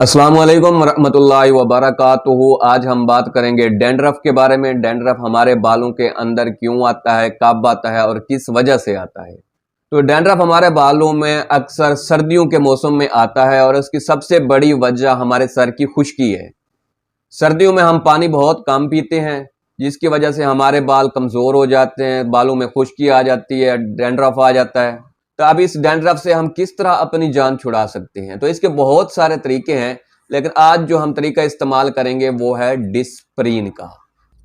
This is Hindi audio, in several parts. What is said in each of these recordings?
अस्सलाम वालेकुम रहमतुल्लाहि व बरकातुहू। आज हम बात करेंगे डैंड्रफ के बारे में। डैंड्रफ हमारे बालों के अंदर क्यों आता है, कब आता है और किस वजह से आता है। तो डैंड्रफ हमारे बालों में अक्सर सर्दियों के मौसम में आता है और इसकी सबसे बड़ी वजह हमारे सर की खुश्की है। सर्दियों में हम पानी बहुत कम पीते हैं, जिसकी वजह से हमारे बाल कमज़ोर हो जाते हैं, बालों में खुश्की आ जाती है, डैंड्रफ आ जाता है। तो अब इस डैंड्रफ से हम किस तरह अपनी जान छुड़ा सकते हैं। तो इसके बहुत सारे तरीके हैं, लेकिन आज जो हम तरीका इस्तेमाल करेंगे वो है डिस्परीन का।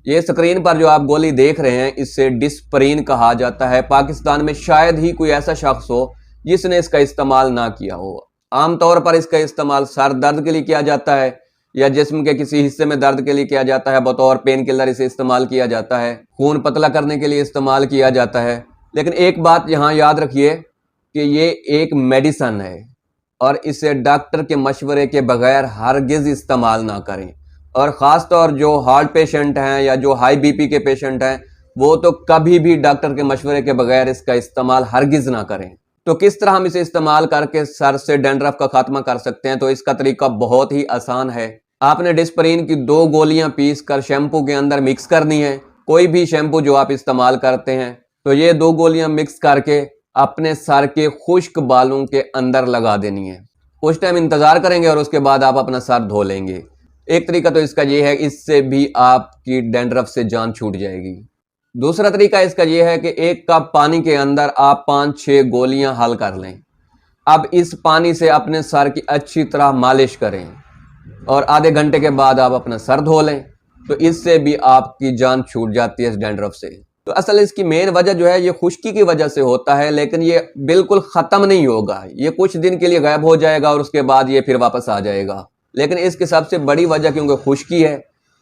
ये स्क्रीन पर जो आप गोली देख रहे हैं, इससे डिस्परीन कहा जाता है। पाकिस्तान में शायद ही कोई ऐसा शख्स हो जिसने इसका इस्तेमाल ना किया हो। आमतौर पर इसका इस्तेमाल सर दर्द के लिए किया जाता है या जिस्म के किसी हिस्से में दर्द के लिए किया जाता है। बतौर पेन किलर इसे इस्तेमाल किया जाता है, खून पतला करने के लिए इस्तेमाल किया जाता है। लेकिन एक बात यहाँ याद रखिए कि ये एक मेडिसन है और इसे डॉक्टर के मशवरे के बगैर हरगिज़ इस्तेमाल ना करें। और ख़ास तौर जो हार्ट पेशेंट हैं या जो हाई बीपी के पेशेंट हैं, वो तो कभी भी डॉक्टर के मशवरे के बगैर इसका इस्तेमाल हरगिज़ ना करें। तो किस तरह हम इसे इस्तेमाल करके सर से डैंड्रफ का खात्मा कर सकते हैं। तो इसका तरीका बहुत ही आसान है। आपने डिस्परीन की 2 गोलियां पीस कर शैम्पू के अंदर मिक्स करनी है। कोई भी शैम्पू जो आप इस्तेमाल करते हैं, तो ये 2 गोलियां मिक्स करके अपने सर के खुश्क बालों के अंदर लगा देनी है। कुछ टाइम इंतज़ार करेंगे और उसके बाद आप अपना सर धो लेंगे। एक तरीका तो इसका ये है, इससे भी आपकी डैंड्रफ से जान छूट जाएगी। दूसरा तरीका इसका ये है कि 1 कप पानी के अंदर आप 5-6 गोलियां हल कर लें। अब इस पानी से अपने सर की अच्छी तरह मालिश करें और आधे घंटे के बाद आप अपना सर धो लें। तो इससे भी आपकी जान छूट जाती है इस डैंड्रफ से। तो असल इसकी मेन वजह जो है ये खुश्की की वजह से होता है, लेकिन ये बिल्कुल ख़त्म नहीं होगा। ये कुछ दिन के लिए गायब हो जाएगा और उसके बाद ये फिर वापस आ जाएगा। लेकिन इसकी सबसे बड़ी वजह क्योंकि खुश्की है,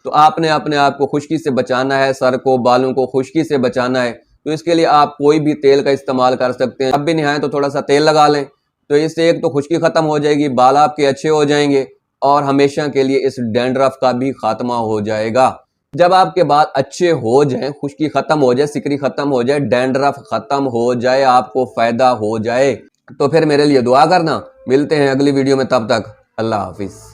तो आपने अपने आप को खुश्की से बचाना है, सर को बालों को खुश्की से बचाना है। तो इसके लिए आप कोई भी तेल का इस्तेमाल कर सकते हैं। अब भी नहीं आए तो थोड़ा सा तेल लगा लें, तो इससे एक तो खुश्की ख़त्म हो जाएगी, बाल आपके अच्छे हो जाएंगे और हमेशा के लिए इस डैंड्रफ का भी खात्मा हो जाएगा। जब आपके बाल अच्छे हो जाएं, खुश्की ख़त्म हो जाए, सिकरी ख़त्म हो जाए, डैंड्रफ ख़त्म हो जाए, आपको फ़ायदा हो जाए, तो फिर मेरे लिए दुआ करना। मिलते हैं अगली वीडियो में, तब तक अल्लाह हाफिज़।